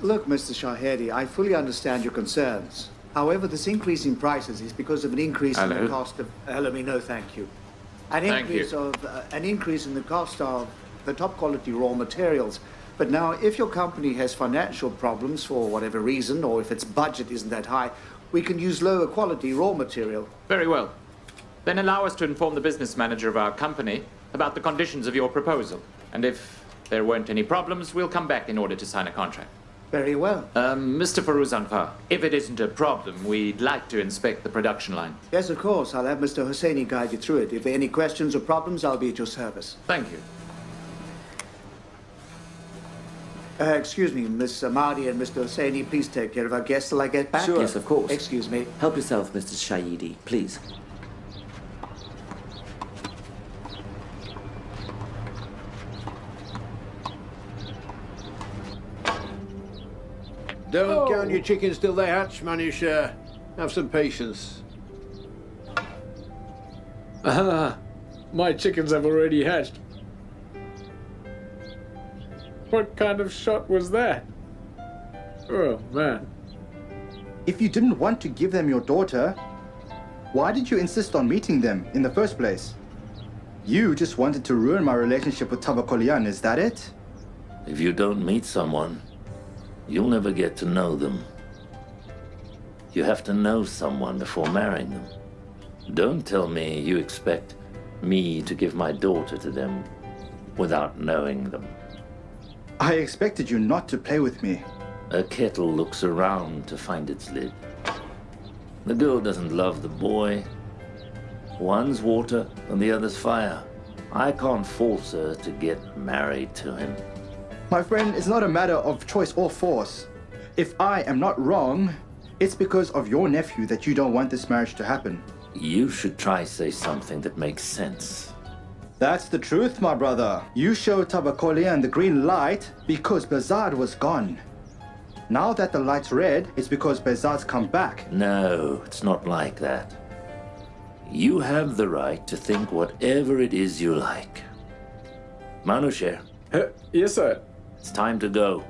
Look, Mr. Shahedi, I fully understand your concerns. However, this increase in prices is because of an increase in the cost of... let me know, thank you. An increase in the cost of the top quality raw materials. But now, if your company has financial problems for whatever reason, or if its budget isn't that high, we can use lower quality raw material. Very well. Then allow us to inform the business manager of our company about the conditions of your proposal. And if there weren't any problems, we'll come back in order to sign a contract. Very well. Mr. Faruzanfar, if it isn't a problem, we'd like to inspect the production line. Yes, of course. I'll have Mr. Hosseini guide you through it. If there are any questions or problems, I'll be at your service. Thank you. Excuse me, Miss Mahdi and Mr. Hosseini, please take care of our guests till I get back. Sure. Yes, of course. Excuse me. Help yourself, Mr. Shahidi, please. Don't count your chickens till they hatch, Manusha. Have some patience. My chickens have already hatched. What kind of shot was that? Oh, man. If you didn't want to give them your daughter, why did you insist on meeting them in the first place? You just wanted to ruin my relationship with Tabakolian, is that it? If you don't meet someone, you'll never get to know them. You have to know someone before marrying them. Don't tell me you expect me to give my daughter to them without knowing them. I expected you not to play with me. A kettle looks around to find its lid. The girl doesn't love the boy. One's water and the other's fire. I can't force her to get married to him. My friend, it's not a matter of choice or force. If I am not wrong, it's because of your nephew that you don't want this marriage to happen. You should try say something that makes sense. That's the truth, my brother. You showed Tabakolian the green light because Bazad was gone. Now that the light's red, it's because Bazad's come back. No, it's not like that. You have the right to think whatever it is you like. Manusher, Yes, sir. it's time to go.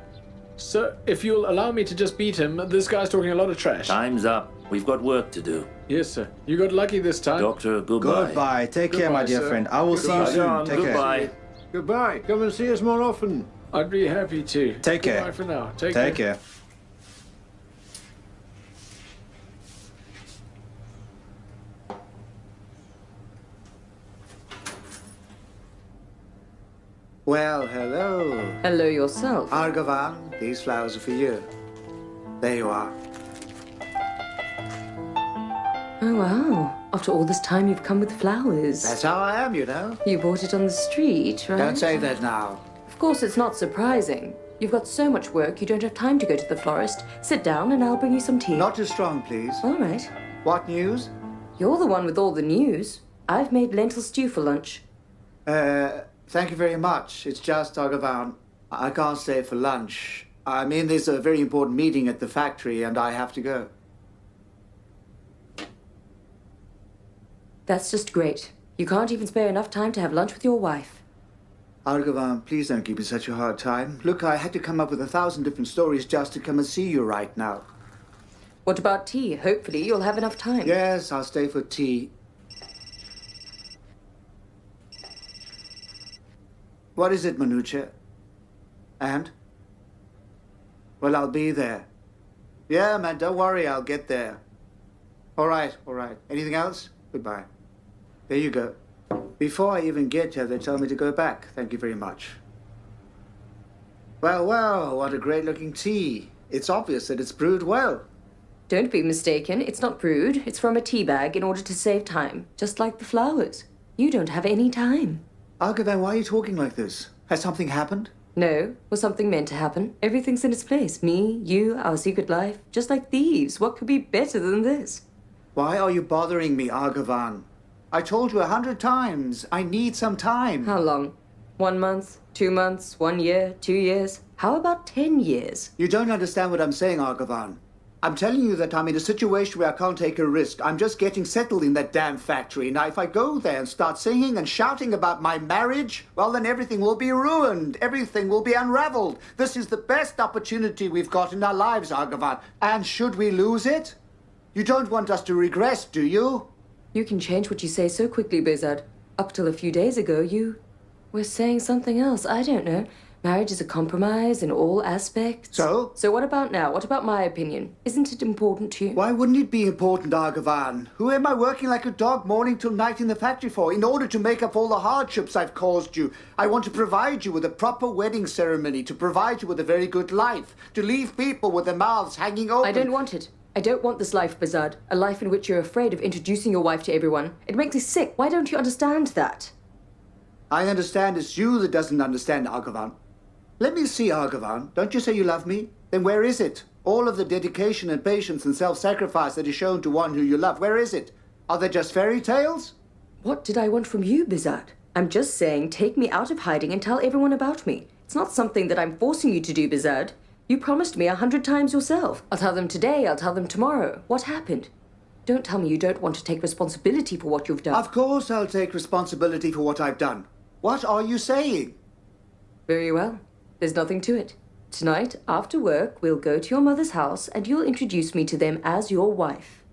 Sir, if you'll allow me to just beat him, this guy's talking a lot of trash. Time's up. We've got work to do. Yes, sir. You got lucky this time. Doctor, goodbye. Goodbye. Take care, my Goodbye, dear sir. friend. I will see you Goodbye, soon. John. Take care. Goodbye. Goodbye. Come and see us more often. I'd be happy to. Take care. Goodbye for now. Take Take care. Well, hello. Hello yourself. Argavan, these flowers are for you. There you are. Oh, wow. After all this time, you've come with flowers. That's how I am, you know. You bought it on the street, right? Don't say that now. Of course, it's not surprising. You've got so much work, you don't have time to go to the florist. Sit down and I'll bring you some tea. Not too strong, please. All right. What news? You're the one with all the news. I've made lentil stew for lunch. Thank you very much. It's just, Argavan, I can't stay for lunch. I mean, there's a very important meeting at the factory and I have to go. That's just great. You can't even spare enough time to have lunch with your wife. Argavan, please don't give me such a hard time. Look, I had to come up with 1,000 different stories just to come and see you right now. What about tea? Hopefully you'll have enough time. Yes, I'll stay for tea. What is it, Manucha? And? Well, I'll be there. Yeah, man, don't worry, I'll get there. All right, all right. Anything else? Goodbye. There you go. Before I even get here, they tell me to go back. Thank you very much. Well, well, what a great-looking tea. It's obvious that it's brewed well. Don't be mistaken. It's not brewed. It's from a tea bag in order to save time. Just like the flowers. You don't have any time. Argavan, why are you talking like this? Has something happened? No. Was something meant to happen? Everything's in its place. Me, you, our secret life. Just like thieves. What could be better than this? Why are you bothering me, Argavan? I told you 100 times. I need some time. How long? 1 month? 2 months? 1 year? 2 years? How about 10 years? You don't understand what I'm saying, Argavan. I'm telling you that I'm in a situation where I can't take a risk. I'm just getting settled in that damn factory. Now, if I go there and start singing and shouting about my marriage, well, then everything will be ruined. Everything will be unraveled. This is the best opportunity we've got in our lives, Argavan. And should we lose it? You don't want us to regress, do you? You can change what you say so quickly, Bezad. Up till a few days ago, you were saying something else. I don't know. Marriage is a compromise in all aspects. So? So what about now? What about my opinion? Isn't it important to you? Why wouldn't it be important, Argavan? Who am I working like a dog morning till night in the factory for? In order to make up all the hardships I've caused you. I want to provide you with a proper wedding ceremony, to provide you with a very good life, to leave people with their mouths hanging open. I don't want it. I don't want this life, Bezad. A life in which you're afraid of introducing your wife to everyone. It makes me sick. Why don't you understand that? I understand it's you that doesn't understand, Argavan. Let me see, Argavan. Don't you say you love me? Then where is it? All of the dedication and patience and self-sacrifice that is shown to one who you love, where is it? Are they just fairy tales? What did I want from you, Bezad? I'm just saying, take me out of hiding and tell everyone about me. It's not something that I'm forcing you to do, Bezad. You promised me 100 times yourself. I'll tell them today, I'll tell them tomorrow. What happened? Don't tell me you don't want to take responsibility for what you've done. Of course I'll take responsibility for what I've done. What are you saying? Very well. There's nothing to it. Tonight, after work, we'll go to your mother's house and you'll introduce me to them as your wife.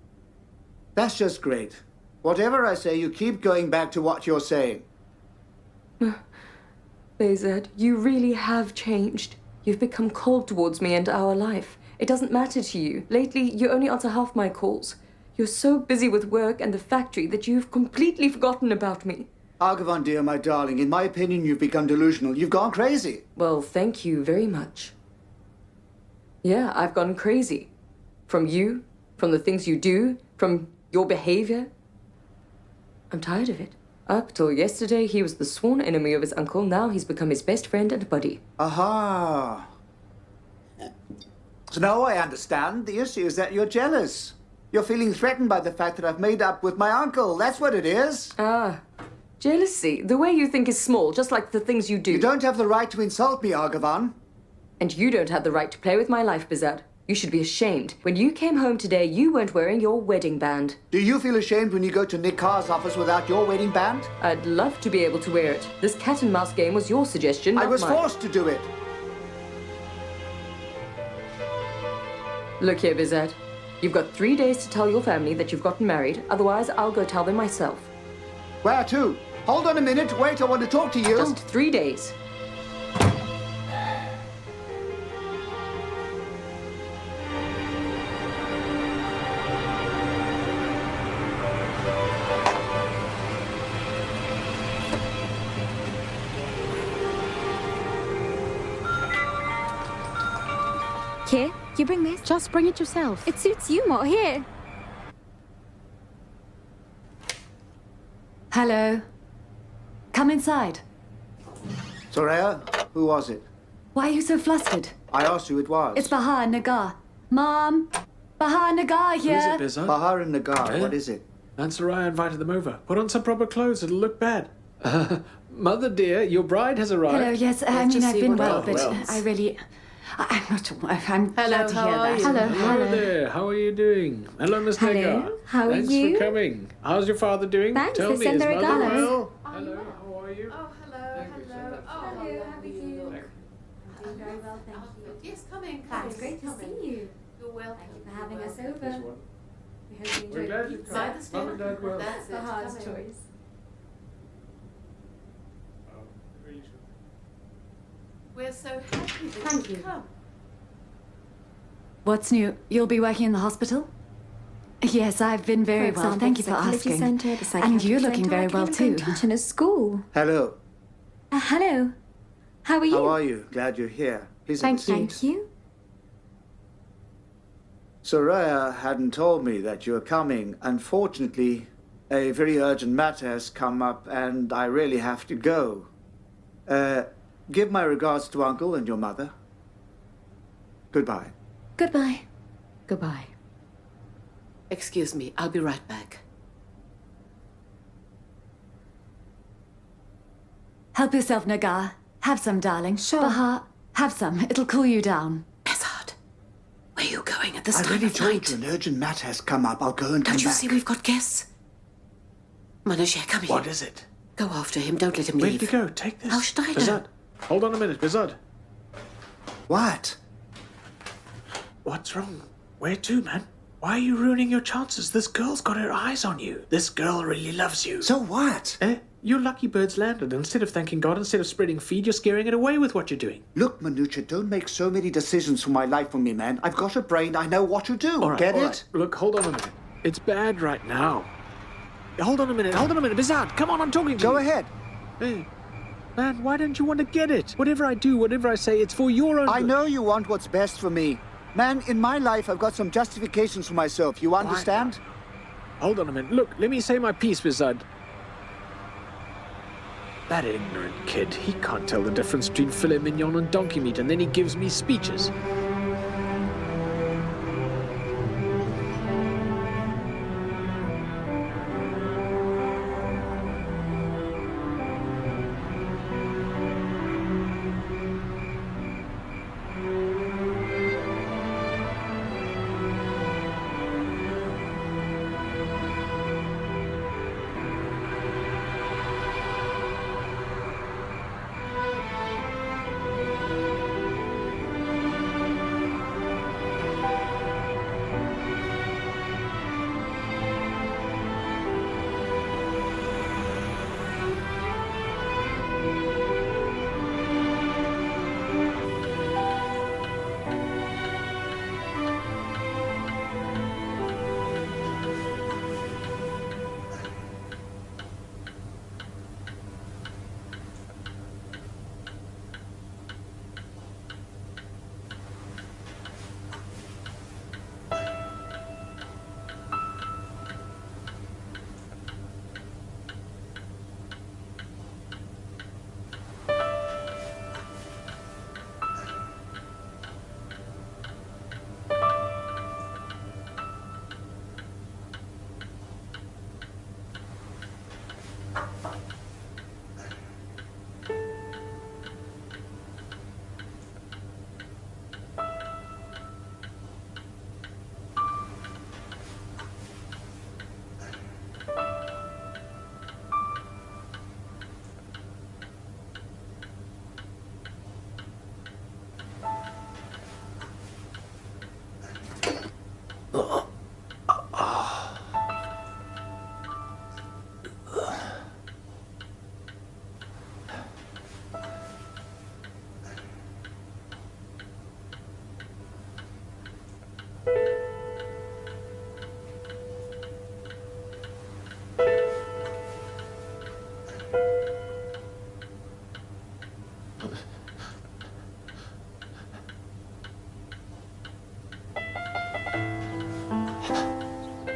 That's just great. Whatever I say, you keep going back to what you're saying. Bezad, you really have changed. You've become cold towards me and our life. It doesn't matter to you. Lately, you only answer half my calls. You're so busy with work and the factory that you've completely forgotten about me. Argavan, dear, my darling, in my opinion, you've become delusional. You've gone crazy. Well, thank you very much. Yeah, I've gone crazy. From you, from the things you do, from your behavior. I'm tired of it. Up till yesterday, he was the sworn enemy of his uncle. Now he's become his best friend and buddy. Aha. So now I understand. The issue is that you're jealous. You're feeling threatened by the fact that I've made up with my uncle. That's what it is. Ah, jealousy. The way you think is small, just like the things you do. You don't have the right to insult me, Argavan. And you don't have the right to play with my life, Bezad. You should be ashamed. When you came home today, you weren't wearing your wedding band. Do you feel ashamed when you go to Nick Carr's office without your wedding band? I'd love to be able to wear it. This cat and mouse game was your suggestion, not I was mine. forced to do it. Look here, Bezad. You've got 3 days to tell your family that you've gotten married. Otherwise, I'll go tell them myself. Where to? Hold on a minute. Wait, I want to talk to you. Just 3 days. Here, you bring this? Just bring it yourself. It suits you more. Here. Hello. Come inside. Soraya, who was it? Why are you so flustered? I asked who it was. It's Bahar and Nagar. Mom! Bahar and Nagar What here! is it, Bizarre? Bahar and Nagar. Eh? What is it? And Soraya invited them over. Put on some proper clothes, it'll look bad. Mother dear, your bride has arrived. Hello, yes, I Let's mean, just I've see been what well, happens. but I really... I'm not sure. I'm Hello, glad to how hear are that. you? Hello, Hello hello. there, how are you doing? Hello, Miss Hello, Nagar. how are Thanks you? for coming. How's your father doing? Thanks, Tell they me, send his their mother regards. well? Hello, how are you? Oh, hello, hello. Oh, Hello, hello, how are you? Doing very well, thank you. Yes, come in. It's great to see you. You're welcome. Thank you for having us This over. one. We hope you We're enjoyed glad the you pizza. By come. the Mum and Dad will. That's it. Bahar's Come in. choice. Oh, really should. We're so happy that Thank you've you. come. What's new? You'll be working in the hospital? Yes, I've been very For well. example, Thank you the for psychology asking. centre, the And psychiatric you're looking centre. very I can well even too. go teach in a school. Hello. Hello. How are you? How are you? Glad you're here. Please have a seat. Thank you. Soraya hadn't told me that you were coming. Unfortunately, a very urgent matter has come up and I really have to go. Give my regards to Uncle and your mother. Goodbye. Goodbye. Goodbye. Excuse me, I'll be right back. Help yourself, Nagar. Have some, darling. Sure. Bahar, have some. It'll cool you down. Bezard, Where are you going at this I time already of told night? you an urgent matter has come up. I'll go and come Don't you back. see we've got guests? Manusha, come here. What is it? Go after him. Don't let him Where leave. did he go? Take this. How should I know? Bizad, hold on a minute, Bizad. What? What's wrong? Where to, man? Why are you ruining your chances? This girl's got her eyes on you. This girl really loves you. So what? Your lucky bird's landed. Instead of thanking God, instead of spreading feed, you're scaring it away with what you're doing. Look, Manucha, don't make so many decisions for my life for me, man. I've got a brain. I know what to do. All right, Get all it? right. Look, hold on a minute. It's bad right now. Hold on a minute. Bizad, come on, I'm talking to you. Go ahead. Hey, man, why don't you want to get it? Whatever I do, whatever I say, it's for your own I good. know you want what's best for me. Man, in my life, I've got some justifications for myself. You understand? Hold on a minute. Look, let me say my piece, Bizad. That ignorant kid, he can't tell the difference between filet mignon and donkey meat, and then he gives me speeches.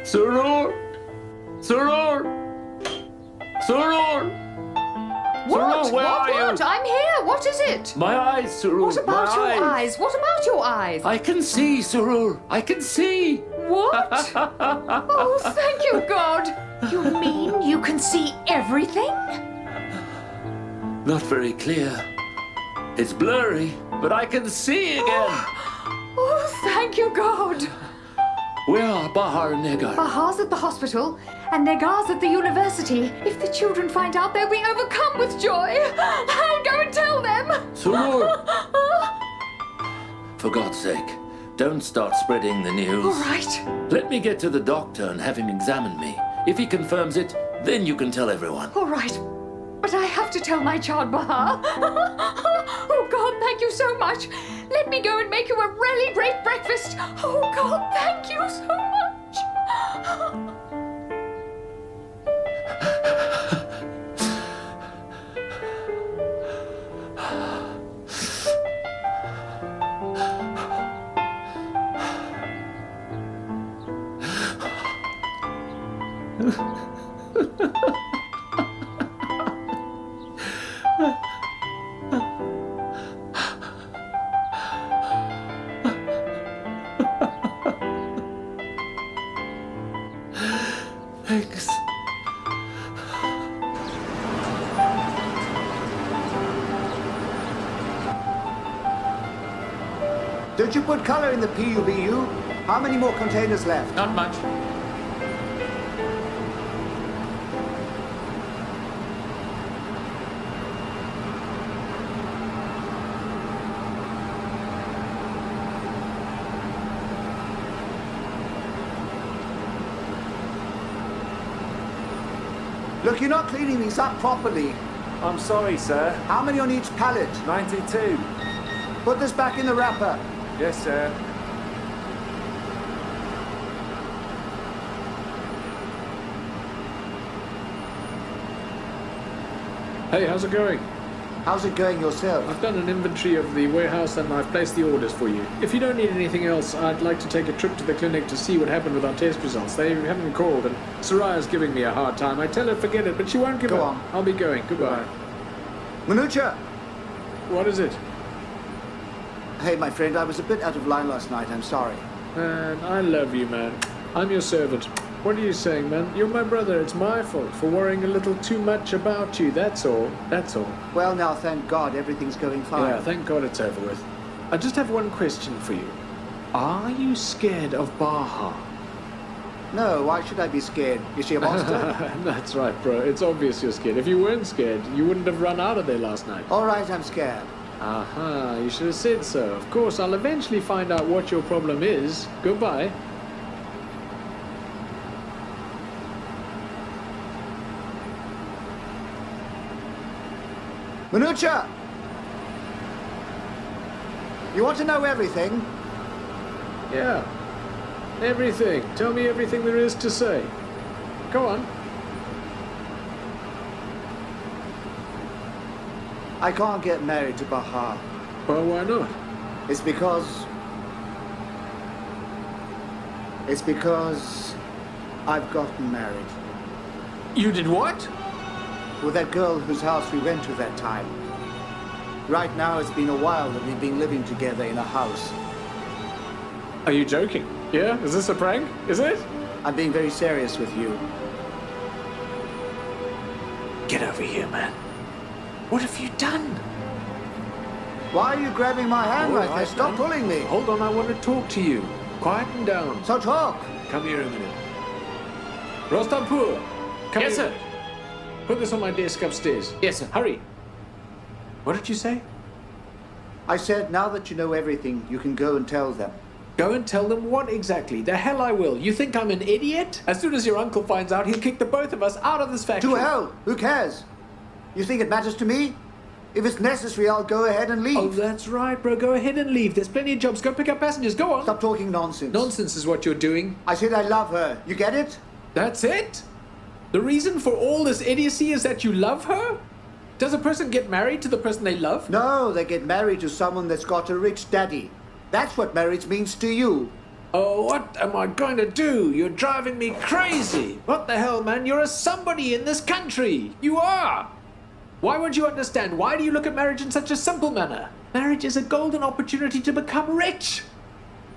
Surur! Surur! Surur! What? Surur, where are What? you? I'm here. What is it? My eyes, Surur. What about my your eyes? What about your eyes? I can see, Surur. I can see. What? Oh, thank you, God. You mean you can see everything? Not very clear. It's blurry, but I can see again. Oh, thank you, God. Where are Bahar and Negar? Bahar's at the hospital and Negar's at the university. If the children find out, they'll be overcome with joy. I'll go and tell them. Surur! For God's sake, don't start spreading the news. All right. Let me get to the doctor and have him examine me. If he confirms it, then you can tell everyone. All right. But I have to tell my child, Bahar. Oh, God, thank you so much. Let me go and make you a really great breakfast. Oh, God, thank you so much. Thanks. Did you put color in the PUBU? How many more containers left? Not much. Look, you're not cleaning these up properly. I'm sorry, sir. How many on each pallet? 92. Put this back in the wrapper. Yes, sir. Hey, how's it going? How's it going yourself? I've done an inventory of the warehouse and I've placed the orders for you. If you don't need anything else, I'd like to take a trip to the clinic to see what happened with our test results. They haven't called and Soraya's giving me a hard time. I tell her forget it, but she won't give Go up. on. I'll be going. Goodbye. Manucha! What is it? Hey, my friend, I was a bit out of line last night. I'm sorry. Man, I love you, man. I'm your servant. What are you saying, man? You're my brother. It's my fault for worrying a little too much about you. That's all. That's all. Well, now, thank God, everything's going fine. Yeah, thank God it's over with. I just have one question for you. Are you scared of Baha? No, why should I be scared? Is she a monster? That's right, bro. It's obvious you're scared. If you weren't scared, you wouldn't have run out of there last night. All right, I'm scared. Aha, you should have said so. Of course, I'll eventually find out what your problem is. Goodbye. Manucha! You want to know everything? Yeah. Everything. Tell me everything there is to say. Go on. I can't get married to Baha. Well, why not? It's because I've gotten married. You did what? With that girl whose house we went to that time. Right now, it's been a while that we've been living together in a house. Are you joking? Yeah? Is this a prank? Is it? I'm being very serious with you. Get over here, man. What have you done? Why are you grabbing my hand All like right, that? Stop man. pulling me. Hold on, I want to talk to you. Quieten down. So talk. Come here a minute. Rostampur! Come Yes, here. sir. Put this on my desk upstairs. Yes, sir. Hurry. What did you say? I said, now that you know everything, you can go and tell them. Go and tell them what exactly? The hell I will. You think I'm an idiot? As soon as your uncle finds out, he'll kick the both of us out of this factory. To hell! Who cares? You think it matters to me? If it's necessary, I'll go ahead and leave. Oh, that's right, bro. Go ahead and leave. There's plenty of jobs. Go pick up passengers. Go on. Stop talking nonsense. Nonsense is what you're doing. I said I love her. You get it? That's it? The reason for all this idiocy is that you love her? Does a person get married to the person they love? No, they get married to someone that's got a rich daddy. That's what marriage means to you. Oh, what am I going to do? You're driving me crazy. What the hell, man? You're a somebody in this country. You are. Why won't you understand? Why do you look at marriage in such a simple manner? Marriage is a golden opportunity to become rich.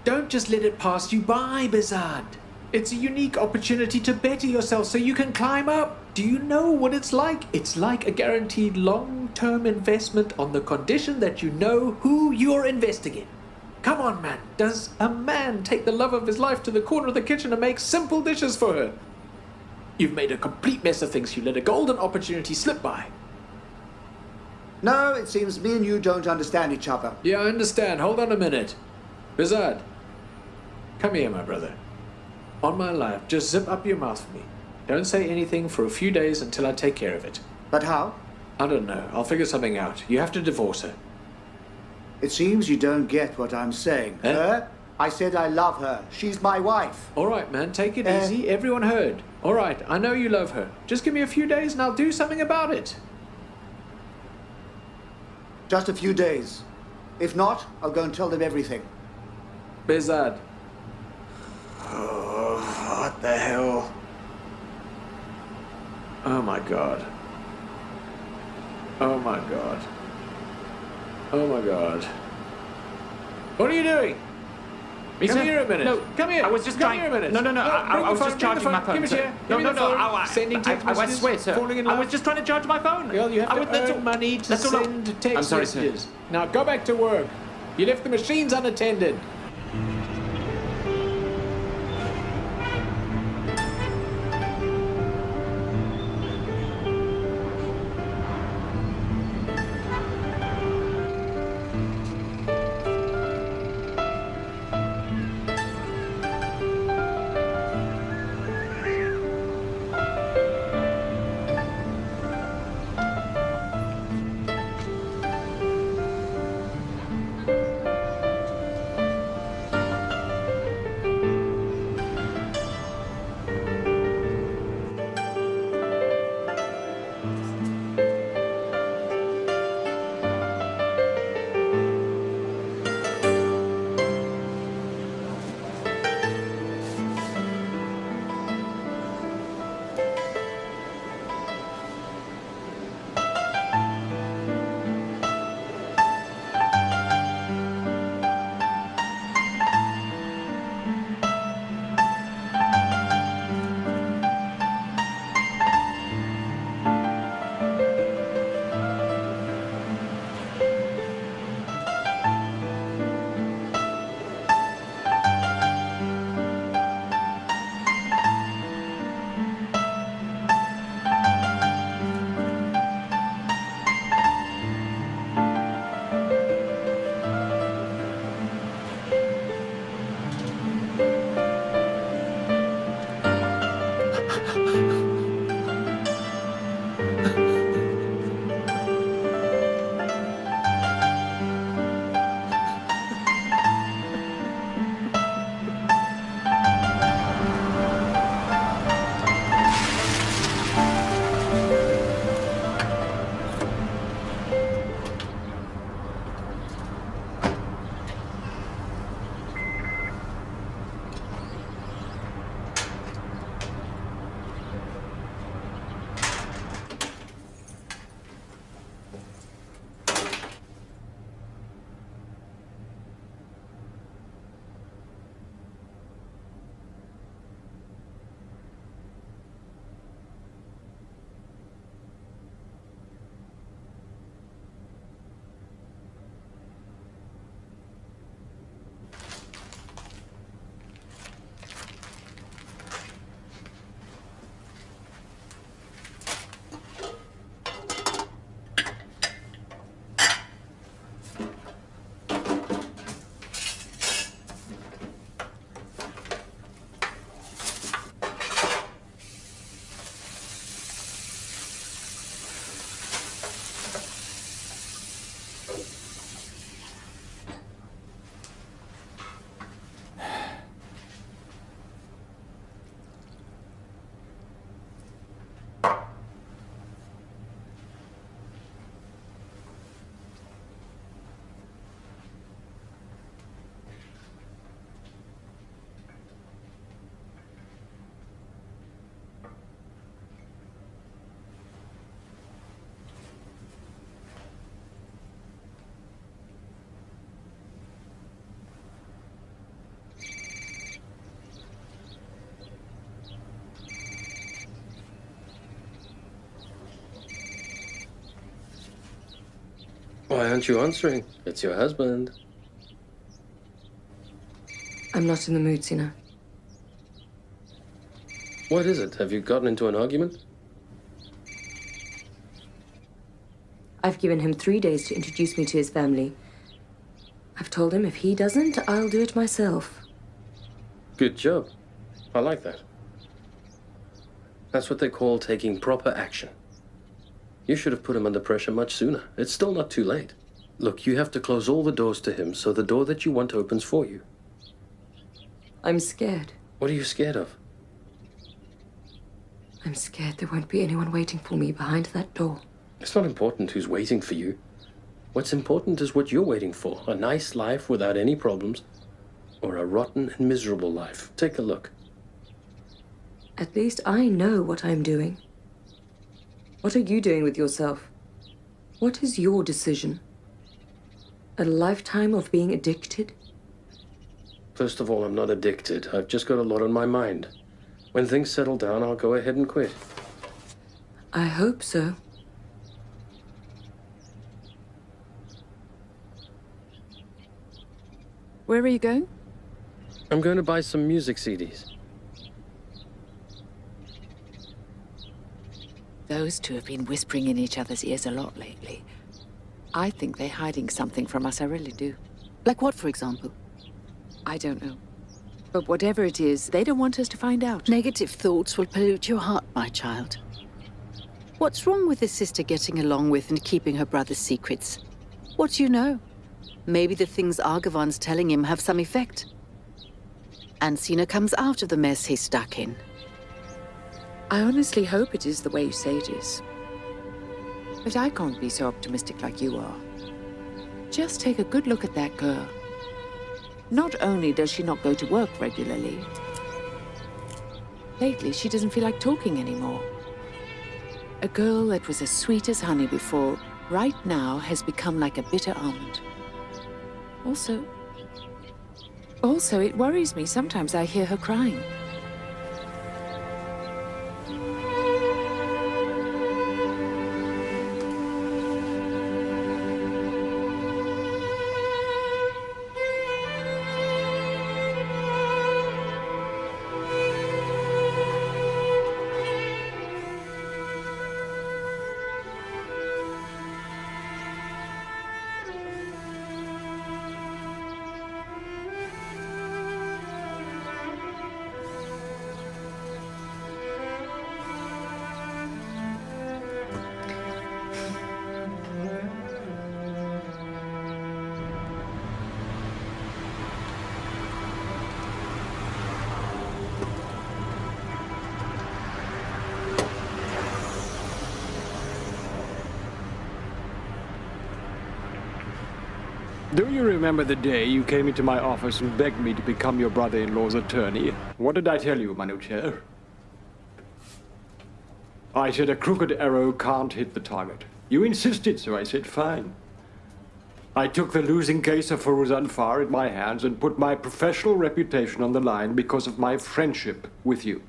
Don't just let it pass you by, Bizard. It's a unique opportunity to better yourself so you can climb up. Do you know what it's like? It's like a guaranteed long-term investment on the condition that you know who you're investing in. Come on, man. Does a man take the love of his life to the corner of the kitchen and make simple dishes for her? You've made a complete mess of things. You let a golden opportunity slip by. No, it seems me and you don't understand each other. Yeah, I understand. Hold on a minute. Bizard, come here, my brother. On my life, just zip up your mouth for me. Don't say anything for a few days until I take care of it. But how? I don't know. I'll figure something out. You have to divorce her. It seems you don't get what I'm saying. Eh? Her? I said I love her. She's my wife. All right, man. Take it easy. Everyone heard. All right. I know you love her. Just give me a few days and I'll do something about it. Just a few days. If not, I'll go and tell them everything. Bizard. Oh, what the hell? Oh my god. Oh my god. Oh my god. What are you doing? Come here a minute. No, come here. I was just come trying. here a minute. No, I was just charging my phone. Give it sir. here. No, Give me no, the no. phone. Sending text I messages. swear, sir. Falling in I love. was just trying to charge my phone. Well, you have to that's earn all. money to That's all. send text I'm sorry, sir. messages. Now go back to work. You left the machines unattended. Why aren't you answering? It's your husband. I'm not in the mood, Sina. What is it? Have you gotten into an argument? I've given him 3 days to introduce me to his family. I've told him if he doesn't, I'll do it myself. Good job. I like that. That's what they call taking proper action. You should have put him under pressure much sooner. It's still not too late. Look, you have to close all the doors to him so the door that you want opens for you. I'm scared. What are you scared of? I'm scared there won't be anyone waiting for me behind that door. It's not important who's waiting for you. What's important is what you're waiting for. A nice life without any problems, or a rotten and miserable life. Take a look. At least I know what I'm doing. What are you doing with yourself? What is your decision? A lifetime of being addicted? First of all, I'm not addicted. I've just got a lot on my mind. When things settle down, I'll go ahead and quit. I hope so. Where are you going? I'm going to buy some music CDs. Those two have been whispering in each other's ears a lot lately. I think they're hiding something from us, I really do. Like what, for example? I don't know. But whatever it is, they don't want us to find out. Negative thoughts will pollute your heart, my child. What's wrong with a sister getting along with and keeping her brother's secrets? What do you know? Maybe the things Argovan's telling him have some effect. Ancina comes out of the mess he's stuck in. I honestly hope it is the way you say it is. But I can't be so optimistic like you are. Just take a good look at that girl. Not only does she not go to work regularly, lately she doesn't feel like talking anymore. A girl that was as sweet as honey before, right now has become like a bitter almond. Also, it worries me sometimes I hear her crying. Do you remember the day you came into my office and begged me to become your brother-in-law's attorney? What did I tell you, Manucher? I said a crooked arrow can't hit the target. You insisted, so I said fine. I took the losing case of Firuzan Far in my hands and put my professional reputation on the line because of my friendship with you.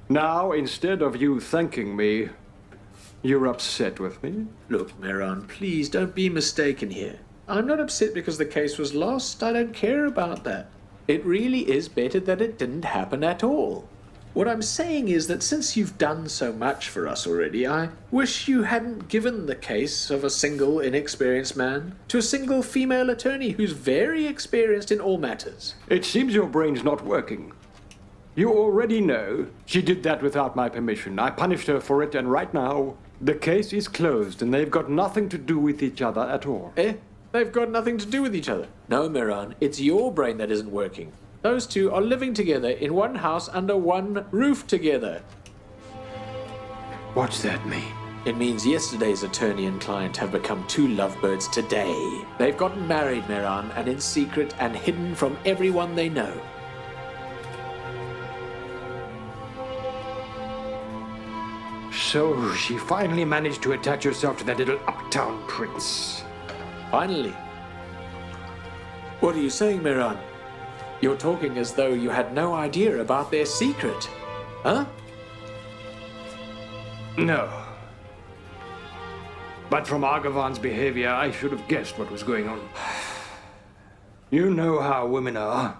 Now, instead of you thanking me, you're upset with me? Look, Mehran, please don't be mistaken here. I'm not upset because the case was lost. I don't care about that. It really is better that it didn't happen at all. What I'm saying is that since you've done so much for us already, I wish you hadn't given the case of a single inexperienced man to a single female attorney who's very experienced in all matters. It seems your brain's not working. You already know she did that without my permission. I punished her for it, and right now, the case is closed, and they've got nothing to do with each other at all. They've got nothing to do with each other. No, Mehran, it's your brain that isn't working. Those two are living together in one house under one roof together. What's that mean? It means yesterday's attorney and client have become two lovebirds today. They've gotten married, Mehran, and in secret and hidden from everyone they know. So she finally managed to attach herself to that little uptown prince. Finally. What are you saying, Mehran? You're talking as though you had no idea about their secret. Huh? No. But from Argovan's behavior, I should have guessed what was going on. You know how women are.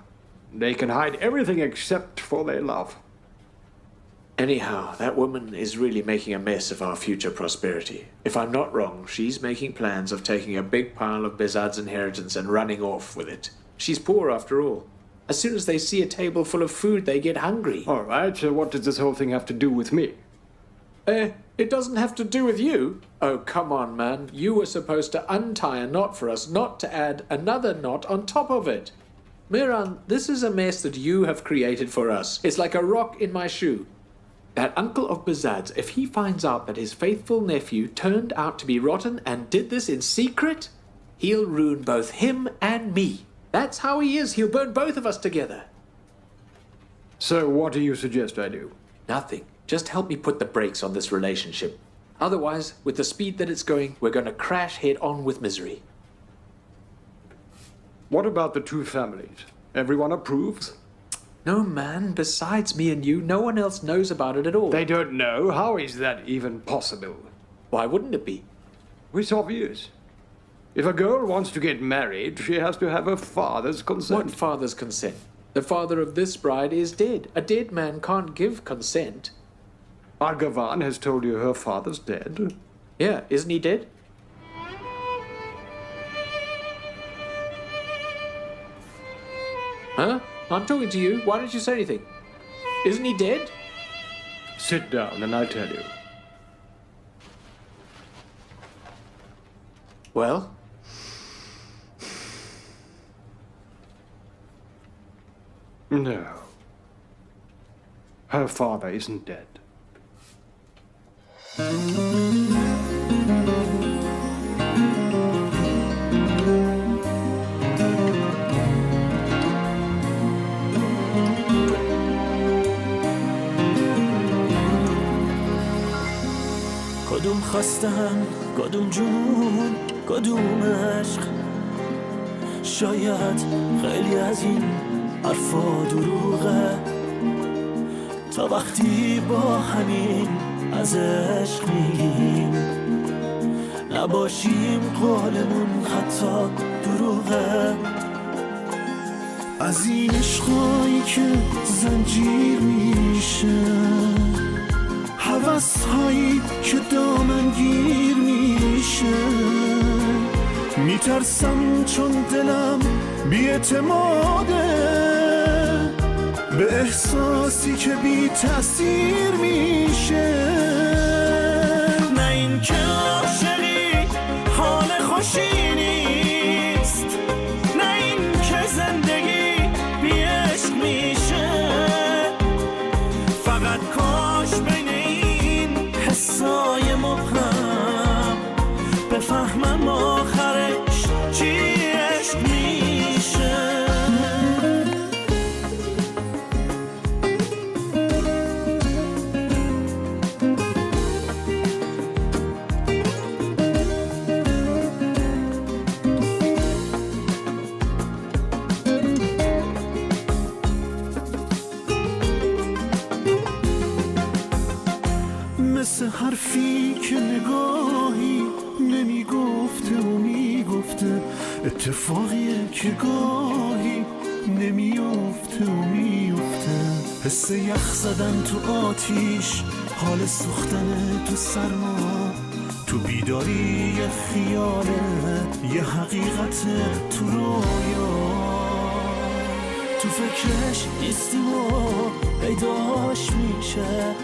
They can hide everything except for their love. Anyhow, that woman is really making a mess of our future prosperity. If I'm not wrong, she's making plans of taking a big pile of Bezad's inheritance and running off with it. She's poor after all. As soon as they see a table full of food, they get hungry. All right, so what does this whole thing have to do with me? It doesn't have to do with you. Oh, come on, man. You were supposed to untie a knot for us, not to add another knot on top of it. Mehran, this is a mess that you have created for us. It's like a rock in my shoe. That uncle of Bezad's, if he finds out that his faithful nephew turned out to be rotten and did this in secret, he'll ruin both him and me. That's how he is. He'll burn both of us together. So what do you suggest I do? Nothing. Just help me put the brakes on this relationship. Otherwise, with the speed that it's going, we're going to crash head on with misery. What about the two families? Everyone approves? No, man. Besides me and you, no one else knows about it at all. They don't know? How is that even possible? Why wouldn't it be? It's obvious. If a girl wants to get married, she has to have her father's consent. What father's consent? The father of this bride is dead. A dead man can't give consent. Argavan has told you her father's dead. Yeah, isn't he dead? Huh? I'm talking to you. Why don't you say anything? Isn't he dead? Sit down and I tell you. Well? No. Her father isn't dead. کدوم خستم کدوم جنون کدوم عشق شاید خیلی از این حرفا دروغه تا وقتی با همین از عشق میگیم نباشیم قولمون حتی دروغه از این عشقایی که زنجیر میشه هوس‌هایی که دامنگیر میشه میترسم چون دلم بی‌اعتماده به احساسی که بی تأثیر میشه نه این که عاشقی حال خوشی نیست نه این که زندگی بی عشق میشه فقط کاش بین این حسای مبهم بفهمم آخرش چی عشق میشه مثل حرفی که نگاهی نمیگفته و میگفته اتفاقیه که گاهی نمیافته و میافته حس یخ زدن تو آتیش حال سوختن تو سرما تو بیداری یه خیاله یه حقیقت تو رویا تو فکرش نیستیم و پیداش میشه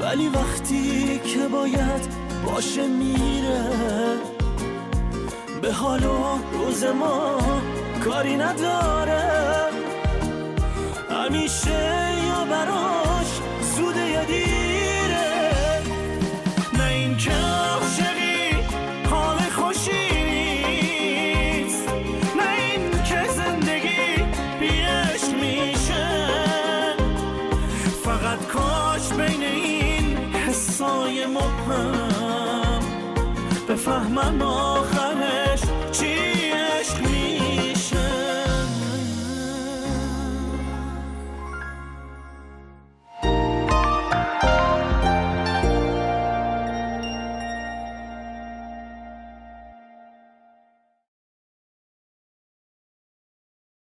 ولی وقتی که باید باشه میره به حال و روز ما کاری نداره همیشه یا براش زوده یا دیره نه این که عاشقی حال خوشی نیست نه این که زندگی بی عشق میشه فقط کاش بین این حسای مبهم بفهمم آخر